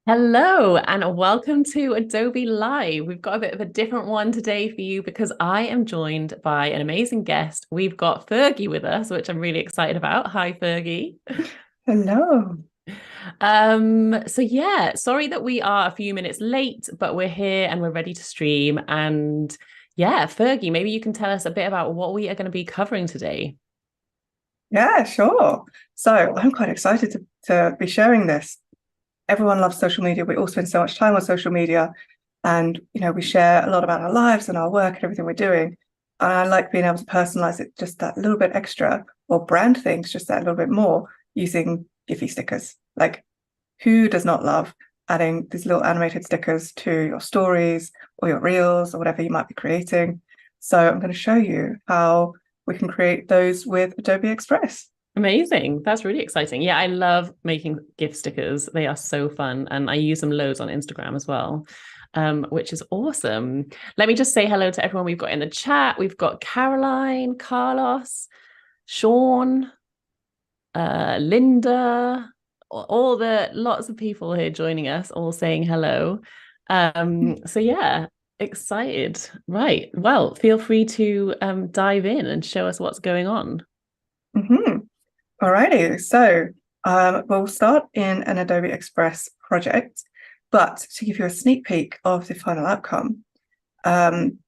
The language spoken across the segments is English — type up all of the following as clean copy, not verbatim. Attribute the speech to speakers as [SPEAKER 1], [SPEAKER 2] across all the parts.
[SPEAKER 1] Hello and welcome to Adobe Live. We've got a bit of a different one today for you because I am joined by an amazing guest. We've got Fergie with us, which I'm really excited about. Hi, Fergie.
[SPEAKER 2] Hello.
[SPEAKER 1] So yeah, sorry that we are a few minutes late, but we're here and we're ready to stream. And yeah, Fergie, maybe you can tell us a bit about what we are going to be covering today.
[SPEAKER 2] Yeah, sure. So I'm quite excited to be sharing this. Everyone loves social media. We all spend so much time on social media and we share a lot about our lives and our work and everything we're doing. And I like being able to personalize it just that little bit extra or brand things just that little bit more using Giphy stickers. Like who does not love adding these little animated stickers to your stories or your reels or whatever you might be creating? So I'm going to show you how we can create those with Adobe Express.
[SPEAKER 1] Amazing. That's really exciting. Yeah, I love making GIF stickers. They are so fun. And I use them loads on Instagram as well, which is awesome. Let me just say hello to everyone we've got in the chat. We've got Caroline, Carlos, Sean, Linda, all the lots of people here joining us, all saying hello. So yeah, excited. Right. Well, feel free to dive in and show us what's going on.
[SPEAKER 2] Mm-hmm. Alrighty, so we'll start in an Adobe Express project, but to give you a sneak peek of the final outcome, um,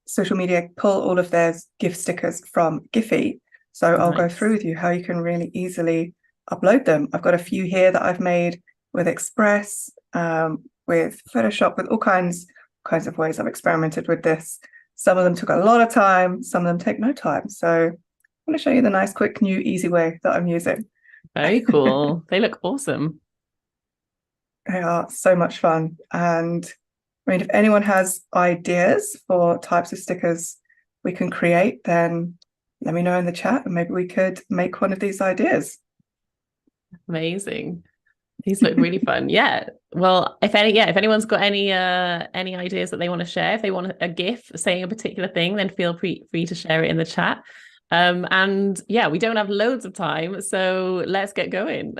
[SPEAKER 2] social media pull all of their GIF stickers from Giphy. So I'll go through
[SPEAKER 1] Nice.
[SPEAKER 2] with you how you can really easily upload them. I've got a few here that I've made with Express, with Photoshop, with all kinds of ways I've experimented with this. Some of them took a lot of time, some of them take no time. So I'm going to show you the nice, quick, new, easy way that I'm using.
[SPEAKER 1] Very cool. They look awesome.
[SPEAKER 2] They are so much fun. And I mean, if anyone has ideas for types of stickers we can create, then let me know in the chat and maybe we could make one of these ideas.
[SPEAKER 1] Amazing. These look really fun. Yeah. Well, if anyone's got any ideas that they want to share, if they want a GIF saying a particular thing, then feel free to share it in the chat. And yeah, we don't have loads of time, so let's get going.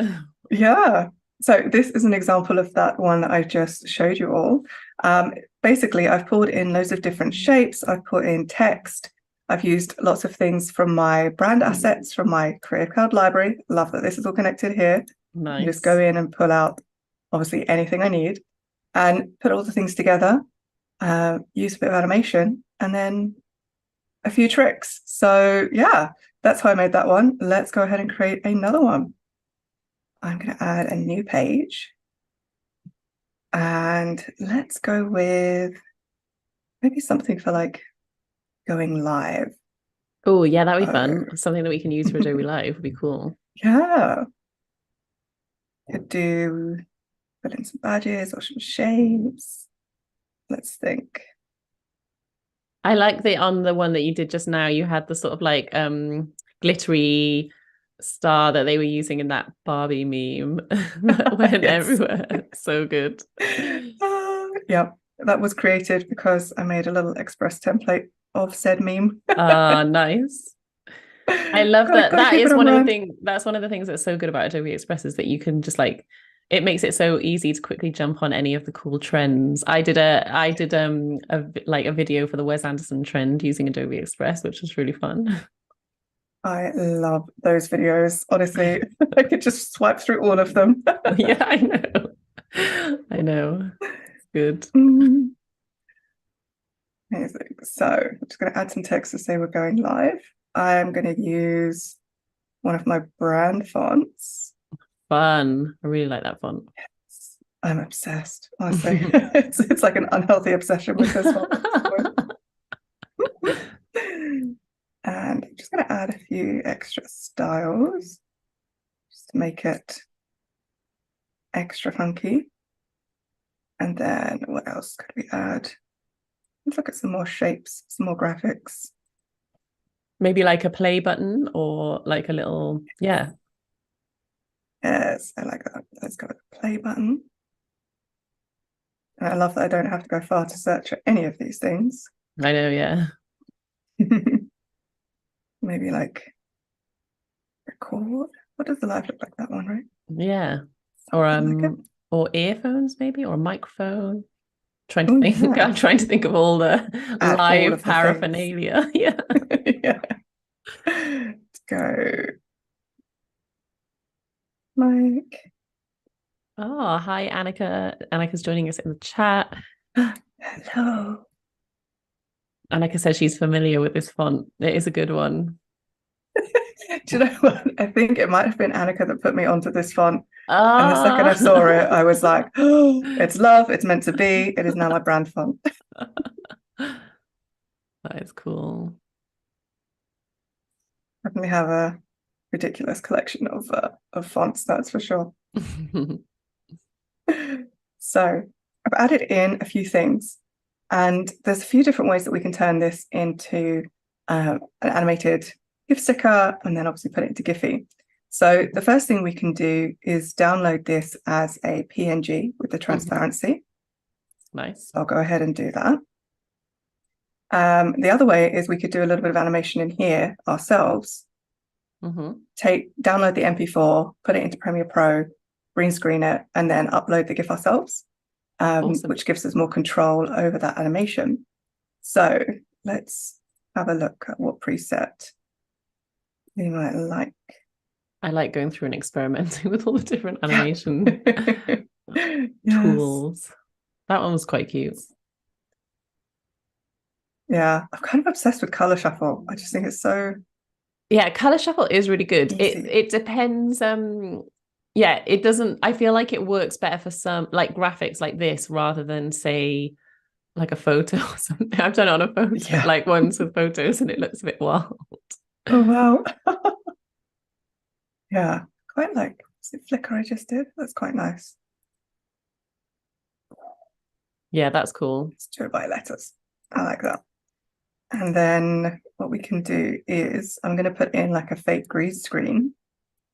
[SPEAKER 2] Yeah. So this is an example of that one that I just showed you all. Basically, I've pulled in loads of different shapes. I've put in text. I've used lots of things from my brand assets from my Creative Cloud library. Love that this is all connected here. You just go
[SPEAKER 1] Nice.
[SPEAKER 2] in and pull out obviously anything I need and put all the things together, use a bit of animation and then a few tricks. So yeah, that's how I made that one. Let's go ahead and create another one. I'm going to add a new page and let's go with maybe something for like going live.
[SPEAKER 1] Oh, yeah, that'd be
[SPEAKER 2] Oh,
[SPEAKER 1] fun. Something that we can use for Adobe Live would be cool.
[SPEAKER 2] yeah, could do put in some badges or some shapes. Let's think.
[SPEAKER 1] I like the on the one that you did just now, you had the sort of like glittery star that they were using in that Barbie meme that went
[SPEAKER 2] Yes.
[SPEAKER 1] everywhere. So good.
[SPEAKER 2] Yeah, that was created because I made a little Express template of said meme.
[SPEAKER 1] Ah, nice. I love that.
[SPEAKER 2] Gotta
[SPEAKER 1] That
[SPEAKER 2] keep it
[SPEAKER 1] is
[SPEAKER 2] on
[SPEAKER 1] one of the
[SPEAKER 2] brand.
[SPEAKER 1] things that's one of the things that's so good about Adobe Express is that you can just like it makes it so easy to quickly jump on any of the cool trends. I did a video for the Wes Anderson trend using Adobe Express, which was really fun.
[SPEAKER 2] I love those videos. Honestly, I could just swipe through all of them.
[SPEAKER 1] Yeah, I know. I know. It's good.
[SPEAKER 2] Mm, amazing. So I'm just going to add some text to say we're going live. I'm going to use one of my brand fonts.
[SPEAKER 1] Fun. I really like that font.
[SPEAKER 2] I'm obsessed, honestly. It's like an unhealthy obsession with this one at this point. And I'm just going to add a few extra styles just to make it extra funky. And then what else could we add? Let's look at some more shapes, some more graphics.
[SPEAKER 1] Maybe like a play button or like a little, yeah,
[SPEAKER 2] Yes, I like that. Let's go with the play button. And I love that I don't have to go far to search for any of these things.
[SPEAKER 1] I know, yeah.
[SPEAKER 2] Maybe like record. What does the live look like? That one, right?
[SPEAKER 1] Yeah. Or
[SPEAKER 2] Something like it.
[SPEAKER 1] or earphones maybe, or a microphone. Trying to
[SPEAKER 2] Oh,
[SPEAKER 1] think.
[SPEAKER 2] yeah.
[SPEAKER 1] I'm trying to think of all the
[SPEAKER 2] Add all
[SPEAKER 1] live
[SPEAKER 2] of the things.
[SPEAKER 1] paraphernalia. Yeah.
[SPEAKER 2] Yeah. Let's go. Mike.
[SPEAKER 1] Oh, hi, Annika. Annika's joining us in the chat.
[SPEAKER 2] Hello.
[SPEAKER 1] Annika says she's familiar with this font. It is a good one.
[SPEAKER 2] Do you know what? I think it might have been Annika that put me onto this font. And the second I
[SPEAKER 1] Ah,
[SPEAKER 2] saw it, I was like, oh, it's love. It's meant to be. It is now my brand font.
[SPEAKER 1] that is cool.
[SPEAKER 2] Definitely have a ridiculous collection of fonts, that's for sure. So I've added in a few things, and there's a few different ways that we can turn this into an animated GIF sticker, and then obviously put it into Giphy. So the first thing we can do is download this as a PNG with the transparency.
[SPEAKER 1] Nice.
[SPEAKER 2] So I'll go ahead and do that. The other way is we could do a little bit of animation in here ourselves. Download the MP4, put it into Premiere Pro, green screen it, and then upload the GIF ourselves, awesome. Which gives us more control over that animation. So let's have a look at what preset you might like.
[SPEAKER 1] I like going through and experimenting with all the different animation tools. That one was quite cute.
[SPEAKER 2] Yeah, I'm kind of obsessed with color shuffle. I just think it's so...
[SPEAKER 1] Yeah, color shuffle is really good.
[SPEAKER 2] Easy.
[SPEAKER 1] It depends. Yeah, it doesn't... I feel like it works better for some like graphics like this rather than say like a photo or something. I've done it on a photo, like ones with photos, and it looks a bit wild.
[SPEAKER 2] Oh, wow. Yeah, quite like the flicker I just did. That's quite nice.
[SPEAKER 1] Yeah, that's cool.
[SPEAKER 2] Let's do it by letters. I like that. And then what we can do is I'm going to put in like a fake green screen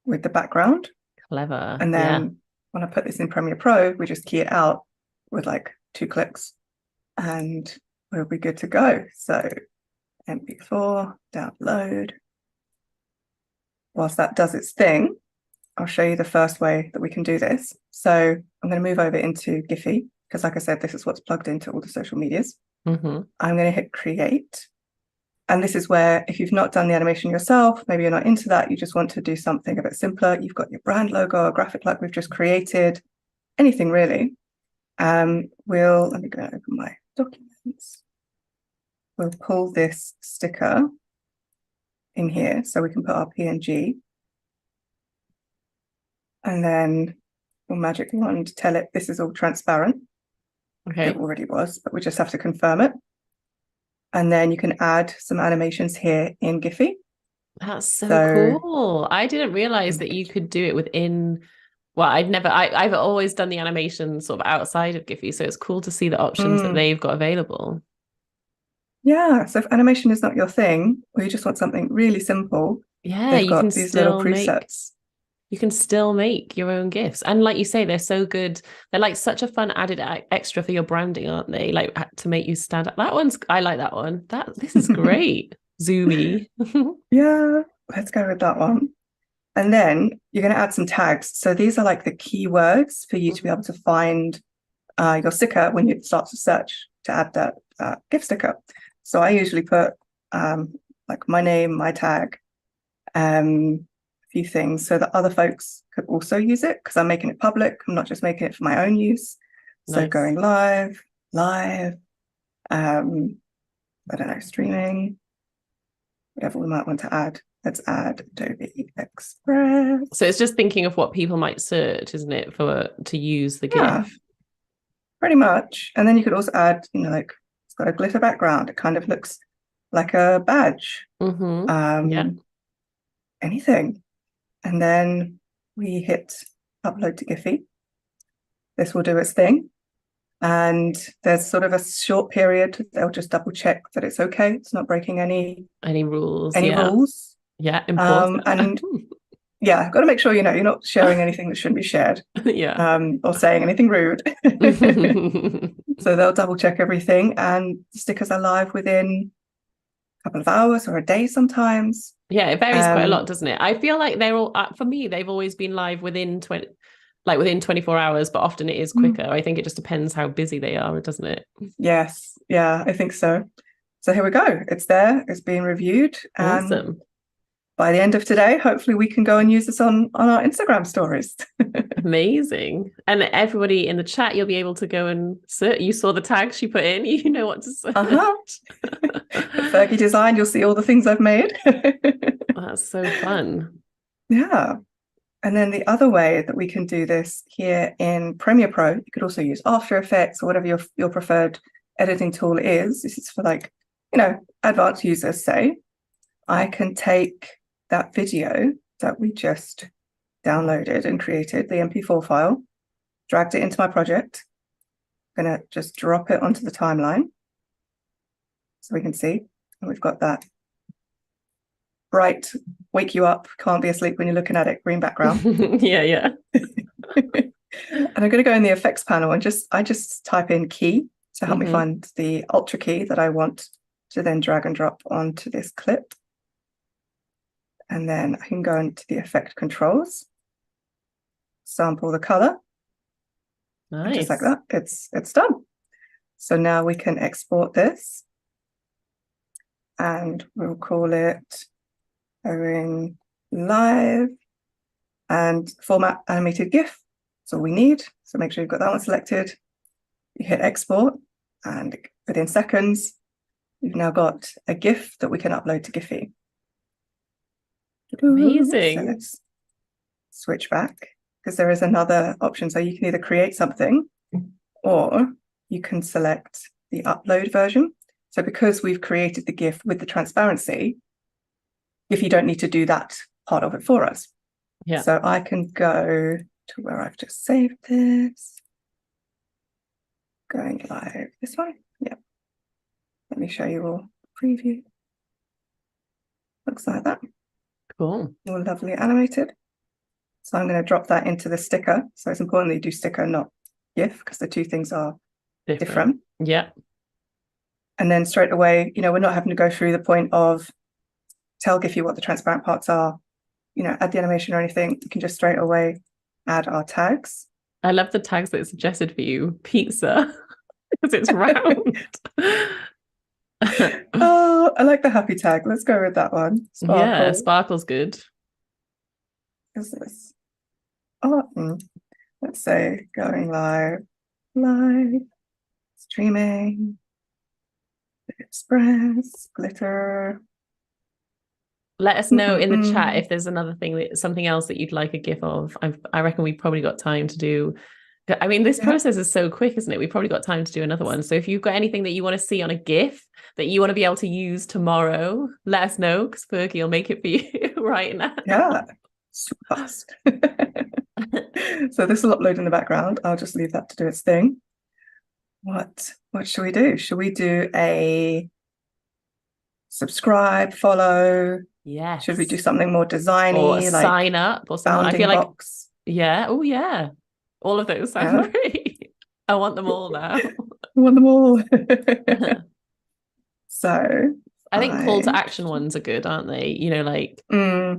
[SPEAKER 2] with the background.
[SPEAKER 1] Clever.
[SPEAKER 2] And then when I put this in Premiere Pro, we just key it out with like 2 clicks and we'll be good to go. So MP4, download. Whilst that does its thing, I'll show you the first way that we can do this. So I'm going to move over into Giphy because, like I said, this is what's plugged into all the social medias. I'm going to hit create. And this is where, if you've not done the animation yourself, maybe you're not into that, you just want to do something a bit simpler. You've got your brand logo or graphic like we've just created, anything really. Let me go and open my documents. We'll pull this sticker in here so we can put our PNG. And then we'll magic wand tell it this is all transparent.
[SPEAKER 1] Okay.
[SPEAKER 2] It already was, but we just have to confirm it. And then you can add some animations here in Giphy.
[SPEAKER 1] That's so cool. I didn't realize that you could do it within. Well, I've always done the animation sort of outside of Giphy, so it's cool to see the options that they've got available.
[SPEAKER 2] Yeah, so if animation is not your thing, or you just want something really simple, they've got these little presets.
[SPEAKER 1] You can still make your own GIFs. And like you say, they're so good. They're like such a fun added extra for your branding, aren't they? Like to make you stand out. I like that one. This is great. Zoomy.
[SPEAKER 2] Yeah, let's go with that one. And then you're going to add some tags. So these are like the keywords for you to be able to find your sticker when you start to search to add that GIF sticker. So I usually put like my name, my tag, few things so that other folks could also use it because I'm making it public. I'm not just making it for my own use. So going live, I don't know, streaming, whatever we might want to add. Let's add Adobe Express.
[SPEAKER 1] So it's just thinking of what people might search, isn't it, to use the GIF?
[SPEAKER 2] Pretty much. And then you could also add, like it's got a glitter background. It kind of looks like a badge. Anything. And then we hit upload to Giphy. This will do its thing. And there's sort of a short period. They'll just double check that it's okay. It's not breaking any rules.
[SPEAKER 1] Rules. Yeah, important.
[SPEAKER 2] And yeah, got to make sure, you're not sharing anything that shouldn't be shared. Or saying anything rude. So they'll double check everything. And the stickers are live within a couple of hours or a day sometimes.
[SPEAKER 1] Yeah, it varies quite a lot, doesn't it? I feel like they're all, for me, they've always been live within like within 24 hours, but often it is
[SPEAKER 2] Mm.
[SPEAKER 1] quicker. I think it just depends how busy they are, doesn't it?
[SPEAKER 2] Yes, yeah, I think so. So here we go. It's there. It's being reviewed, and
[SPEAKER 1] Awesome.
[SPEAKER 2] by the end of today, hopefully we can go and use this on our Instagram stories.
[SPEAKER 1] Amazing. And everybody in the chat, you'll be able to go and search. You saw the tags she put in, you know what to search.
[SPEAKER 2] Fergie design, you'll see all the things I've made.
[SPEAKER 1] That's so fun.
[SPEAKER 2] Yeah. And then the other way that we can do this here in Premiere Pro, you could also use After Effects or whatever your preferred editing tool is. This is for, like, advanced users, say. I can take that video that we just downloaded and created, the MP4 file, dragged it into my project. I'm going to just drop it onto the timeline so we can see. And we've got that bright, wake you up, can't be asleep when you're looking at it, green background.
[SPEAKER 1] Yeah.
[SPEAKER 2] And I'm going to go in the effects panel and I just type in key to help me find the Ultra key that I want to then drag and drop onto this clip. And then I can go into the effect controls, sample the color.
[SPEAKER 1] Nice.
[SPEAKER 2] Just like that, it's done. So now we can export this and we'll call it going live and format animated GIF. That's all we need. So make sure you've got that one selected. You hit export and within seconds, you've now got a GIF that we can upload to Giphy.
[SPEAKER 1] Amazing.
[SPEAKER 2] So let's switch back because there is another option. So you can either create something or you can select the upload version. So because we've created the GIF with the transparency, if you don't need to do that part of it for us.
[SPEAKER 1] Yeah.
[SPEAKER 2] So I can go to where I've just saved this. Going live, this one. Yeah. Let me show you all preview. Looks like that.
[SPEAKER 1] Cool.
[SPEAKER 2] All lovely animated. So I'm going to drop that into the sticker. So it's important that you do sticker, not GIF, because the two things are different.
[SPEAKER 1] Yeah.
[SPEAKER 2] And then straight away, we're not having to go through the point of tell Giphy what the transparent parts are, add the animation or anything. You can just straight away add our tags.
[SPEAKER 1] I love the tags that it suggested for you. Pizza, because it's round.
[SPEAKER 2] Oh, I like the happy tag. Let's go with that one. Sparkle.
[SPEAKER 1] Yeah, sparkle's good.
[SPEAKER 2] Is this? Oh, let's say going live, streaming, Express, glitter.
[SPEAKER 1] Let us know in the chat if there's something else that you'd like a GIF of. I reckon we've probably got time to do. I mean, this process is so quick, isn't it? We've probably got time to do another one. So if you've got anything that you want to see on a GIF that you want to be able to use tomorrow, let us know because Fergie will make it for you right now.
[SPEAKER 2] Yeah, super fast. So this will upload in the background. I'll just leave that to do its thing. What should we do? Should we do a subscribe, follow?
[SPEAKER 1] Yes.
[SPEAKER 2] Should we do something more designy,
[SPEAKER 1] or
[SPEAKER 2] like
[SPEAKER 1] sign up or something? I feel
[SPEAKER 2] box?
[SPEAKER 1] like oh yeah, all of those sound great. I want them all now.
[SPEAKER 2] I want them all. So
[SPEAKER 1] I think call to action ones are good, aren't they? Like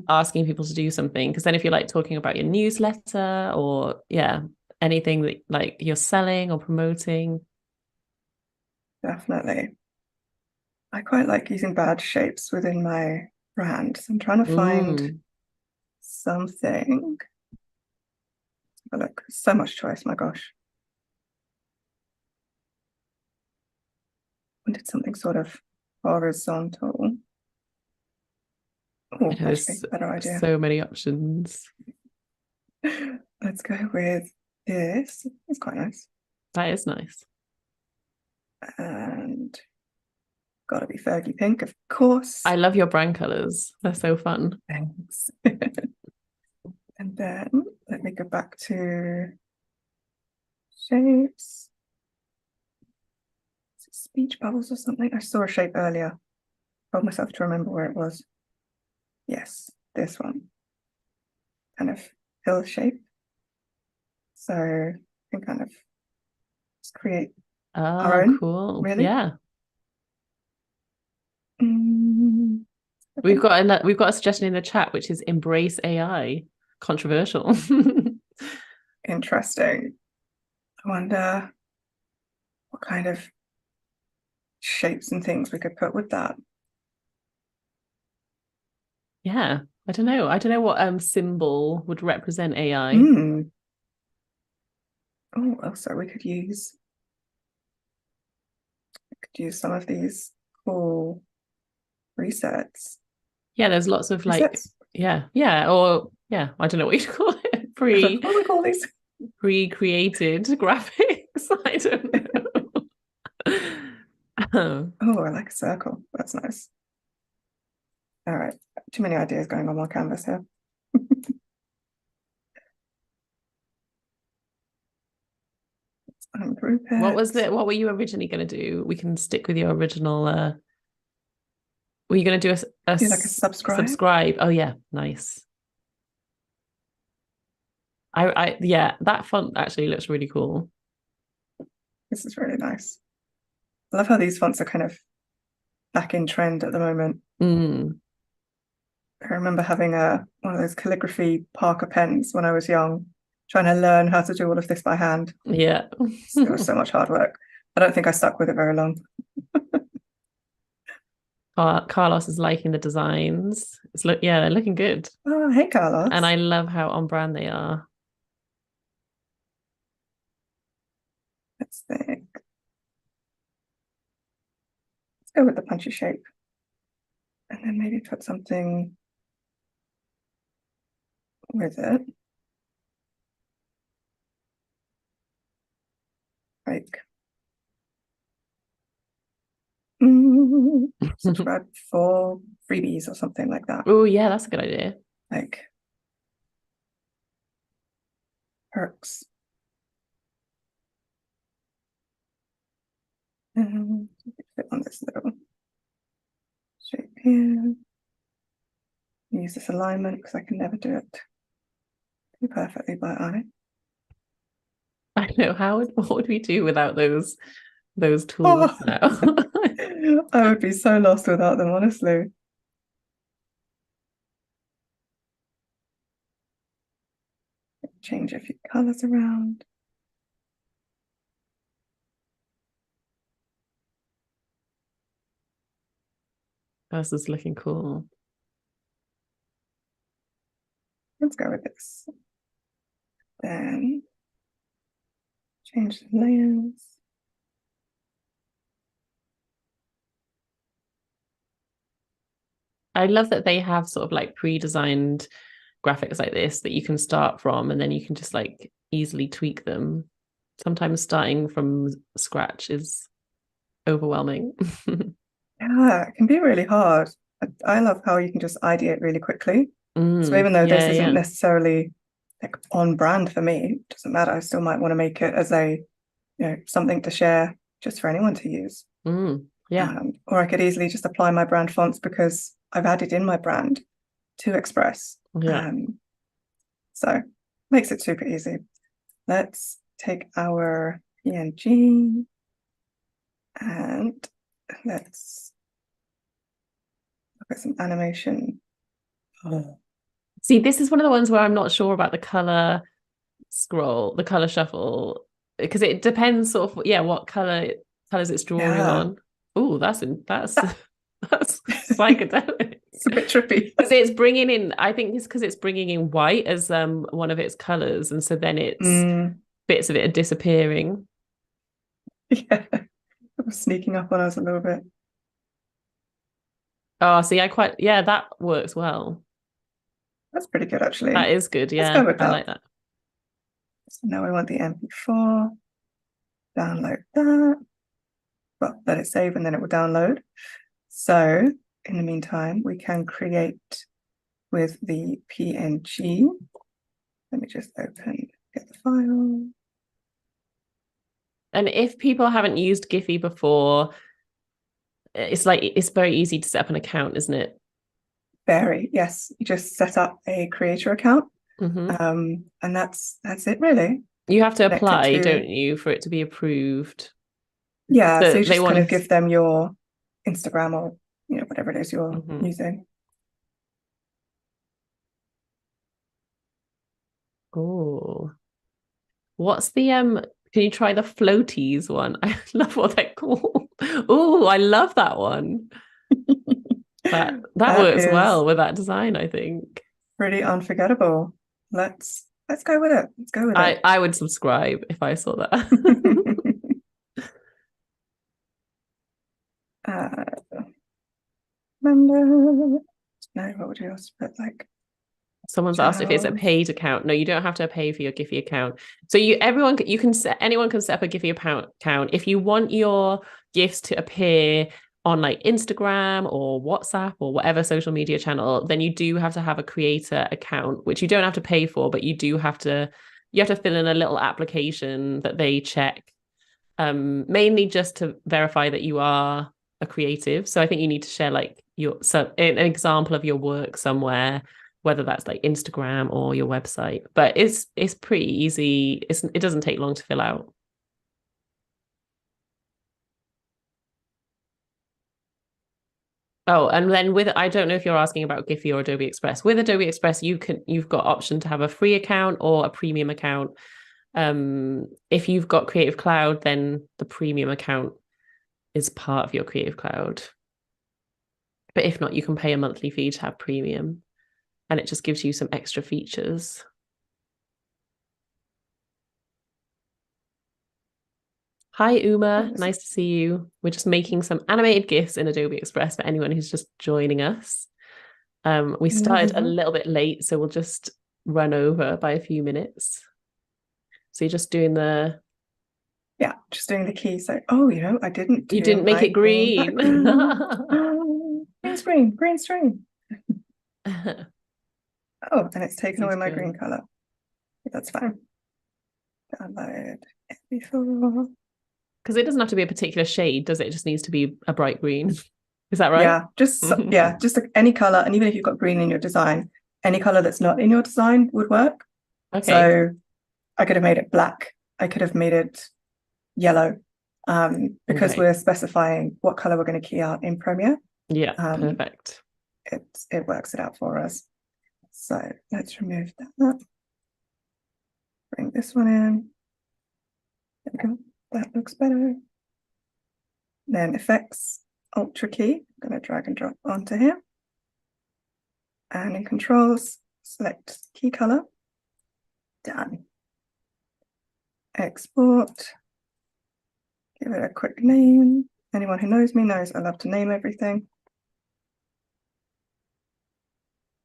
[SPEAKER 1] asking people to do something, because then if you're like talking about your newsletter or anything that like you're selling or promoting.
[SPEAKER 2] Definitely. I quite like using badge shapes within my brand. So I'm trying to find something. Oh, look, so much choice, my gosh. I wanted something sort of horizontal. Oh, that's a better idea.
[SPEAKER 1] So many options.
[SPEAKER 2] Let's go with this. It's quite nice.
[SPEAKER 1] That is nice.
[SPEAKER 2] And gotta be Fergie pink, of course.
[SPEAKER 1] I love your brand colors. They're so fun.
[SPEAKER 2] Thanks. And then let me go back to shapes. Is it speech bubbles or something? I saw a shape earlier. Told myself to remember where it was. Yes, this one. Kind of hill shape. So we can kind of just create our own.
[SPEAKER 1] Cool.
[SPEAKER 2] Really?
[SPEAKER 1] Yeah.
[SPEAKER 2] Okay.
[SPEAKER 1] We've got a suggestion in the chat, which is embrace AI. Controversial.
[SPEAKER 2] interesting. I wonder what kind of shapes and things we could put with that.
[SPEAKER 1] Yeah, I don't know. I don't know what symbol would represent AI.
[SPEAKER 2] Oh, also we could use some of these cool presets.
[SPEAKER 1] Yeah, there's lots of like,
[SPEAKER 2] Presets?
[SPEAKER 1] yeah, or yeah, I don't know what you'd call it.
[SPEAKER 2] What do we call these?
[SPEAKER 1] Pre-created graphics. I don't know.
[SPEAKER 2] Oh, I like a circle. That's nice. All right, too many ideas going on my canvas here. Group it.
[SPEAKER 1] What were you originally going to do? We can stick with your original. Were you going to do
[SPEAKER 2] Do like a subscribe?
[SPEAKER 1] Oh yeah, nice. Yeah, that font actually looks really cool.
[SPEAKER 2] This is really nice. I love how these fonts are kind of back in trend at the moment. I remember having one of those calligraphy Parker pens when I was young, trying to learn how to do all of this by hand.
[SPEAKER 1] Yeah.
[SPEAKER 2] It was so much hard work. I don't think I stuck with it very long.
[SPEAKER 1] Carlos is liking the designs. Yeah, they're looking good.
[SPEAKER 2] Oh, hey, Carlos.
[SPEAKER 1] And I love how on brand they are.
[SPEAKER 2] Let's think. Let's go with the punchy shape. And then maybe put something with it. Like, subscribe for freebies or something like that.
[SPEAKER 1] Oh, yeah, that's a good idea.
[SPEAKER 2] Like, perks. Fit on this little shape here. Use this alignment because I can never do it too perfectly by eye.
[SPEAKER 1] I know. What would we do without those tools now?
[SPEAKER 2] I would be so lost without them, honestly. Change a few colors around.
[SPEAKER 1] This is looking cool.
[SPEAKER 2] Let's go with this. Then change the layers.
[SPEAKER 1] I love that they have sort of like pre-designed graphics like this that you can start from, and then you can just like easily tweak them. Sometimes starting from scratch is overwhelming.
[SPEAKER 2] Yeah, it can be really hard. I love how you can just ideate really quickly. So even though this isn't necessarily like on brand for me, it doesn't matter. I still might want to make it as a, something to share just for anyone to use.
[SPEAKER 1] Yeah.
[SPEAKER 2] Or I could easily just apply my brand fonts because I've added in my brand to Express.
[SPEAKER 1] Yeah.
[SPEAKER 2] So makes it super easy. Let's take our PNG and let's look at some animation.
[SPEAKER 1] See, this is one of the ones where I'm not sure about the color shuffle, because it depends sort of what colors it's drawing on. Oh, that's psychedelic.
[SPEAKER 2] It's a bit trippy.
[SPEAKER 1] Because it's bringing in, I think it's because it's bringing in white as one of its colors, and so then it's bits of it are disappearing.
[SPEAKER 2] Yeah, it was sneaking up on us a little bit.
[SPEAKER 1] Oh, see, that works well.
[SPEAKER 2] That's pretty good, actually.
[SPEAKER 1] That is good. Yeah, I like that.
[SPEAKER 2] So now we want the MP4. Download that. Well, let it save and then it will download. So in the meantime, we can create with the PNG. Let me just get the file.
[SPEAKER 1] And if people haven't used Giphy before, it's very easy to set up an account, isn't it?
[SPEAKER 2] Very, yes. You just set up a creator account. And that's it, really.
[SPEAKER 1] You have to apply, don't you, for it to be approved?
[SPEAKER 2] Yeah, so you just kind of give them your Instagram or whatever it is you're using.
[SPEAKER 1] Oh, What's the can you try the floaties one? I love what they're called. Oh, I love that one. That
[SPEAKER 2] That
[SPEAKER 1] works
[SPEAKER 2] is
[SPEAKER 1] well with that design, I think.
[SPEAKER 2] pretty unforgettable. Let's go with it. Let's go with it.
[SPEAKER 1] I would subscribe if I saw that.
[SPEAKER 2] Remember? No, what would you else put like?
[SPEAKER 1] Someone's asked if it's a paid account. No, you don't have to pay for your Giphy account. So anyone can set up a Giphy account. If you want your GIFs to appear on like Instagram or WhatsApp or whatever social media channel, then you do have to have a creator account, which you don't have to pay for, but you have to fill in a little application that they check, mainly just to verify that you are a creative. So I think you need to share like an example of your work somewhere, whether that's like Instagram or your website. But it's pretty easy. It doesn't take long to fill out. Oh, and then I don't know if you're asking about Giphy or Adobe Express. With Adobe Express, you've got option to have a free account or a premium account. If you've got Creative Cloud, then the premium account is part of your Creative Cloud. But if not, you can pay a monthly fee to have premium, and it just gives you some extra features. Hi, Uma. Nice to see you. We're just making some animated GIFs in Adobe Express for anyone who's just joining us. We started a little bit late, so we'll just run over by a few minutes. So you're just doing
[SPEAKER 2] just doing the key. So, I didn't.
[SPEAKER 1] You didn't make it green.
[SPEAKER 2] Green screen. Oh, and it's taken away my green color. That's fine. Download before.
[SPEAKER 1] Because it doesn't have to be a particular shade, does it? It just needs to be a bright green. Is that right?
[SPEAKER 2] Yeah, just any color. And even if you've got green in your design, any color that's not in your design would work.
[SPEAKER 1] Okay.
[SPEAKER 2] So I could have made it black. I could have made it yellow, because we're specifying what color we're going to key out in Premiere.
[SPEAKER 1] Yeah, perfect.
[SPEAKER 2] It works it out for us. So let's remove that. Bring this one in. There we go. That looks better. Then effects, Ultra key. I'm going to drag and drop onto here. And in controls, select key color. Done. Export. Give it a quick name. Anyone who knows me knows I love to name everything.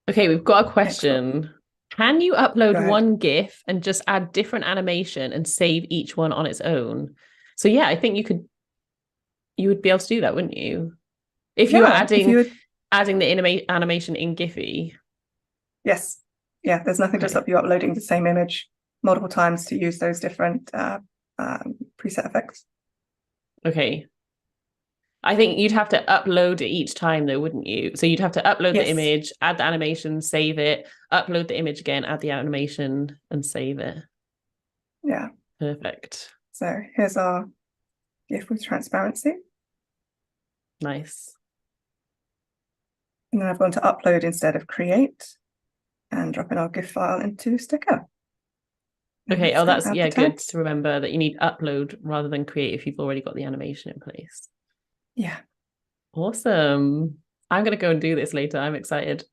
[SPEAKER 1] Okay, we've got a question. Can you upload one GIF and just add different animation and save each one on its own? So yeah, I think you would be able to do that, wouldn't you? If you were adding the animation in Giphy.
[SPEAKER 2] Yes. Yeah, there's nothing to stop you uploading the same image multiple times to use those different preset effects.
[SPEAKER 1] Okay. I think you'd have to upload it each time though, wouldn't you? So you'd have to upload the image, add the animation, save it, upload the image again, add the animation and save it.
[SPEAKER 2] Yeah.
[SPEAKER 1] Perfect.
[SPEAKER 2] So here's our GIF with transparency.
[SPEAKER 1] Nice.
[SPEAKER 2] And then I've gone to upload instead of create and drop in our GIF file into Sticker.
[SPEAKER 1] Okay, that's good to remember that you need upload rather than create if you've already got the animation in place.
[SPEAKER 2] Yeah.
[SPEAKER 1] Awesome. I'm going to go and do this later. I'm excited.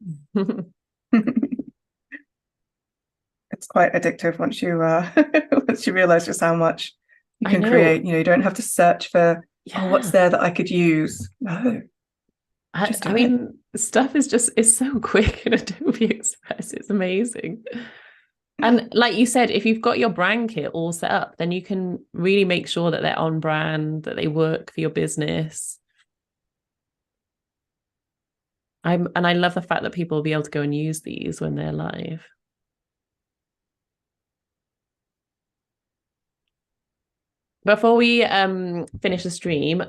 [SPEAKER 2] It's quite addictive once you once you realize just how much you can create. You don't have to search for what's there that I could use. No.
[SPEAKER 1] I mean, stuff is so quick in Adobe Express. It's amazing. And like you said, if you've got your brand kit all set up, then you can really make sure that they're on brand, that they work for your business. I love the fact that people will be able to go and use these when they're live. Before we finish the stream,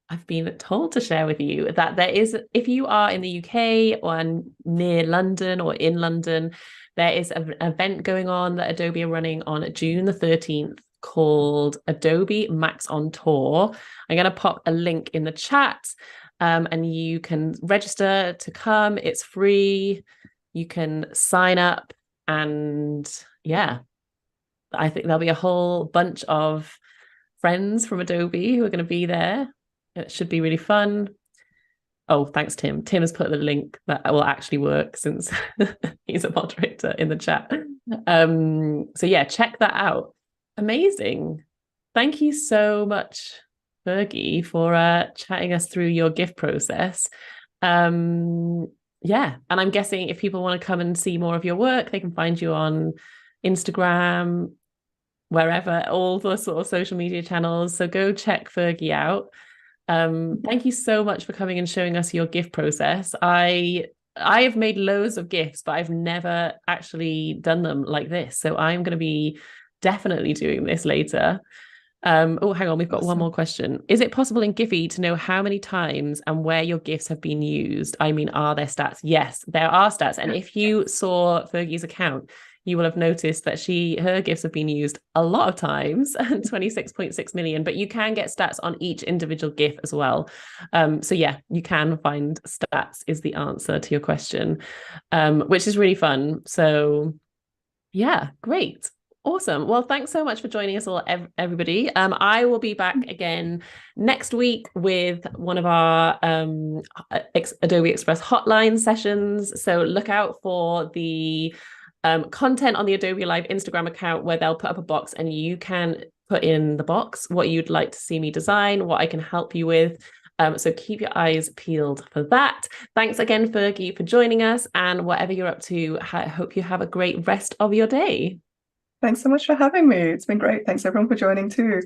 [SPEAKER 1] I've been told to share with you that there is, if you are in the UK or near London or in London, there is an event going on that Adobe are running on June the 13th called Adobe Max on Tour. I'm going to pop a link in the chat, and you can register to come. It's free. You can sign up and yeah. I think there'll be a whole bunch of friends from Adobe who are going to be there. It should be really fun. Oh, thanks, Tim. Tim has put the link that will actually work since he's a moderator in the chat. So yeah, check that out. Amazing. Thank you so much, Fergie, for chatting us through your GIF process. Yeah, and I'm guessing if people want to come and see more of your work, they can find you on Instagram, wherever, all the sort of social media channels. So go check Fergie out. Thank you so much for coming and showing us your GIF process. I have made loads of GIFs, but I've never actually done them like this. So I'm going to be definitely doing this later. Oh, hang on, we've got one more question. Is it possible in Giphy to know how many times and where your GIFs have been used? I mean, are there stats? Yes, there are stats. And if you saw Fergie's account, you will have noticed that her GIFs have been used a lot of times, 26.6 million, but you can get stats on each individual GIF as well. So yeah, you can find stats is the answer to your question, which is really fun. So yeah, great. Awesome. Well, thanks so much for joining us all, everybody. I will be back again next week with one of our Adobe Express hotline sessions. So look out for the content on the Adobe Live Instagram account where they'll put up a box and you can put in the box what you'd like to see me design, what I can help you with. So keep your eyes peeled for that. Thanks again, Fergie, for joining us, and whatever you're up to, I hope you have a great rest of your day.
[SPEAKER 2] Thanks so much for having me. It's been great. Thanks everyone for joining too.